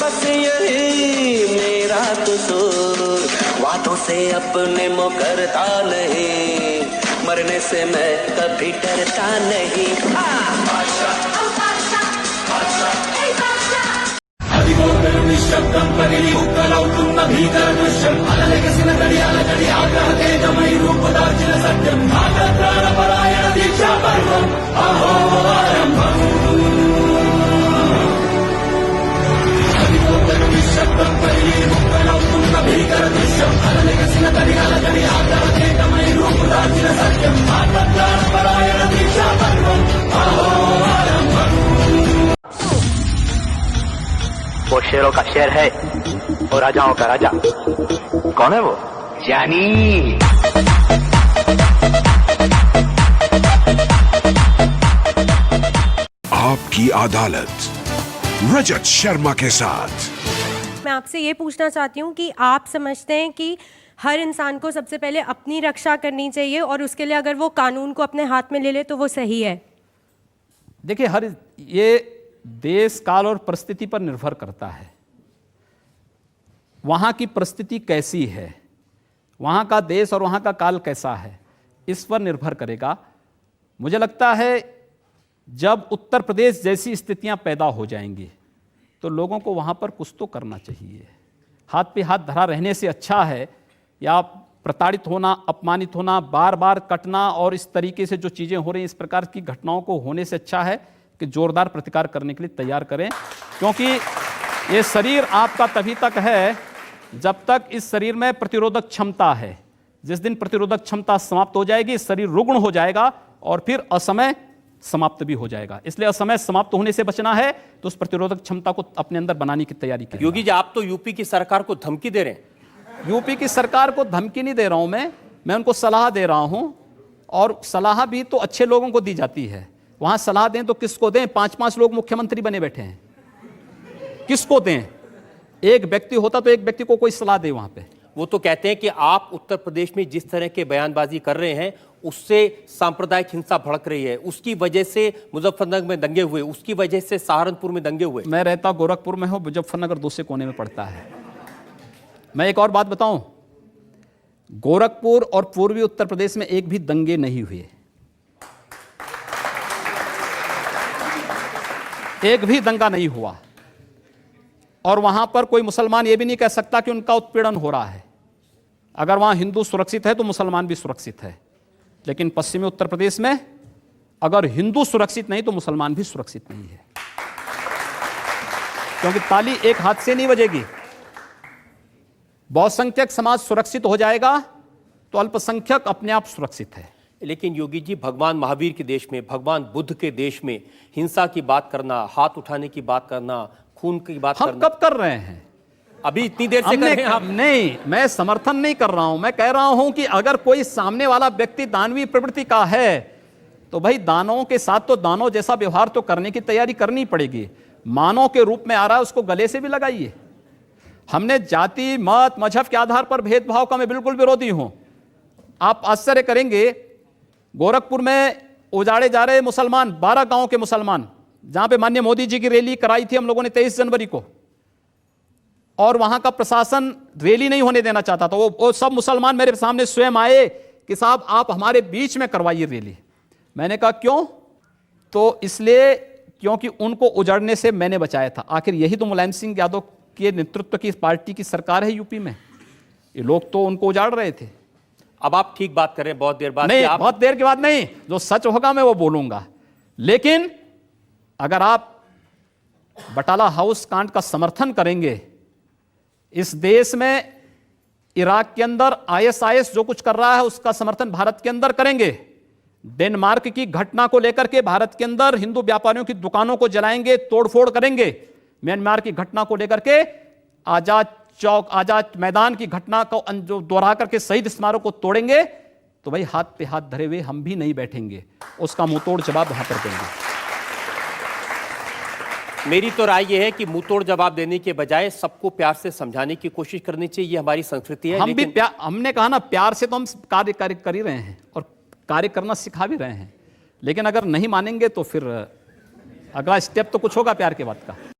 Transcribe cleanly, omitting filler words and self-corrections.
बस यही मेरा कसूर, वादों से अपने मुकरता नहीं, मरने से मैं कभी डरता नहीं। నిశ్శబ్దం పగిలి ఉక్కలవుతున్న భీకర దృశ్యం అలలెగసిన గడియాల గడి ఆగ్రహ తేజమై రూపుదాల్చిన సత్యం ప్రాణపరాయణ దీక్షా పర్వం అహో ఆరంభం నిశ్శబ్దం పగిలి ఉక్కలవుతున్న భీకర దృశ్యం అలలెగసిన గడియాల గడి ఆగ్రహ తేజమై రూపుదాల్చిన సత్యం ప్రాణపరాయణ దీక్షా పర్వం అహో ఆరంభం। वो शेरों का शेर है और राजाओं का राजा। कौन है वो? जानी। आपकी अदालत रजत शर्मा के साथ। मैं आपसे ये पूछना चाहती हूँ कि आप समझते हैं कि हर इंसान को सबसे पहले अपनी रक्षा करनी चाहिए और उसके लिए अगर वो कानून को अपने हाथ में ले ले तो वो सही है? देखिए, ये देश काल और परिस्थिति पर निर्भर करता है। वहाँ की परिस्थिति कैसी है, वहाँ का देश और वहाँ का काल कैसा है, इस पर निर्भर करेगा। मुझे लगता है जब उत्तर प्रदेश जैसी स्थितियाँ पैदा हो जाएंगी तो लोगों को वहाँ पर कुछ तो करना चाहिए। हाथ पे हाथ धरा रहने से अच्छा है या प्रताड़ित होना, अपमानित होना, बार बार कटना और इस तरीके से जो चीज़ें हो रही हैं, इस प्रकार की घटनाओं को होने से अच्छा है कि जोरदार प्रतिकार करने के लिए तैयार करें, क्योंकि ये शरीर आपका तभी तक है जब तक इस शरीर में प्रतिरोधक क्षमता है। जिस दिन प्रतिरोधक क्षमता समाप्त हो जाएगी, शरीर रुग्ण हो जाएगा और फिर असमय समाप्त भी हो जाएगा। इसलिए असमय समाप्त होने से बचना है तो उस प्रतिरोधक क्षमता को अपने अंदर बनाने की तैयारी करें। योगी जी, आप तो यूपी की सरकार को धमकी दे रहे हैं। यूपी की सरकार को धमकी नहीं दे रहा हूं, मैं उनको सलाह दे रहा हूं, और सलाह भी तो अच्छे लोगों को दी जाती है। वहां सलाह दें तो किसको दें? 5-5 लोग मुख्यमंत्री बने बैठे हैं, किसको दें? एक व्यक्ति होता तो एक व्यक्ति को कोई सलाह दे वहां पे। वो तो कहते हैं कि आप उत्तर प्रदेश में जिस तरह के बयानबाजी कर रहे हैं उससे सांप्रदायिक हिंसा भड़क रही है, उसकी वजह से मुजफ्फरनगर में दंगे हुए, उसकी वजह से सहारनपुर में दंगे हुए। मैं रहता गोरखपुर में हूं, मुजफ्फरनगर दूसरे कोने में पड़ता है। मैं एक और बात बताऊं, गोरखपुर और पूर्वी उत्तर प्रदेश में एक भी दंगे नहीं हुए, एक भी दंगा नहीं हुआ, और वहां पर कोई मुसलमान ये भी नहीं कह सकता कि उनका उत्पीड़न हो रहा है। अगर वहां हिंदू सुरक्षित है तो मुसलमान भी सुरक्षित है, लेकिन पश्चिमी उत्तर प्रदेश में अगर हिंदू सुरक्षित नहीं तो मुसलमान भी सुरक्षित नहीं है, क्योंकि ताली एक हाथ से नहीं बजेगी। बहुसंख्यक समाज सुरक्षित हो जाएगा तो अल्पसंख्यक अपने आप सुरक्षित है। लेकिन योगी जी, भगवान महावीर के देश में, भगवान बुद्ध के देश में हिंसा की बात करना, हाथ उठाने की बात करना, खून की बात हम करना, कब कर रहे हैं? अभी इतनी देर से कर रहे हैं आप। नहीं, मैं समर्थन नहीं कर रहा हूं, मैं कह रहा हूं कि अगर कोई सामने वाला व्यक्ति दानवीय प्रवृत्ति का है तो भाई दानवों के साथ तो दानव जैसा व्यवहार तो करने की तैयारी करनी पड़ेगी। मानव के रूप में आ रहा है, उसको गले से भी लगाइए। हमने जाति, मत, मजहब के आधार पर भेदभाव का मैं बिल्कुल विरोधी हूं। आप आश्चर्य करेंगे, गोरखपुर में उजाड़े जा रहे मुसलमान, 12 गांव के मुसलमान, जहां पे माननीय मोदी जी की रैली कराई थी हम लोगों ने 23 जनवरी को, और वहां का प्रशासन रैली नहीं होने देना चाहता था। वो सब मुसलमान मेरे सामने स्वयं आए कि साहब आप हमारे बीच में करवाइए रैली। मैंने कहा क्यों? तो इसलिए क्योंकि उनको उजड़ने से मैंने बचाया था। आखिर यही तो मुलायम सिंह यादव के नेतृत्व की पार्टी की सरकार है यूपी में। ये लोग तो उनको उजाड़ रहे थे। अब आप ठीक बात कर रहे हैं, बहुत देर बाद नहीं, बहुत देर की बात नहीं, जो सच होगा मैं वो बोलूंगा। लेकिन अगर आप बटाला हाउस कांड का समर्थन करेंगे, इस देश में इराक के अंदर आईएसआईएस जो कुछ कर रहा है उसका समर्थन भारत के अंदर करेंगे, डेनमार्क की घटना को लेकर के भारत के अंदर हिंदू व्यापारियों की दुकानों को जलाएंगे, तोड़फोड़ करेंगे, म्यांमार की घटना को लेकर के आजाद चौक, आजाद मैदान की घटना को जो दोहरा करके शहीद स्मारक को तोड़ेंगे, तो भाई हाथ पे हाथ धरे हुए हम भी नहीं बैठेंगे, उसका मुंहतोड़ जवाब वहां पर देंगे। मेरी तो राय यह है कि मुंहतोड़ जवाब देने के बजाय सबको प्यार से समझाने की कोशिश करनी चाहिए, ये हमारी संस्कृति है। हम भी हमने कहा ना, प्यार से तो हम कार्य कर ही रहे हैं और कार्य करना सिखा भी रहे हैं, लेकिन अगर नहीं मानेंगे तो फिर अगला स्टेप तो कुछ होगा प्यार के बाद का।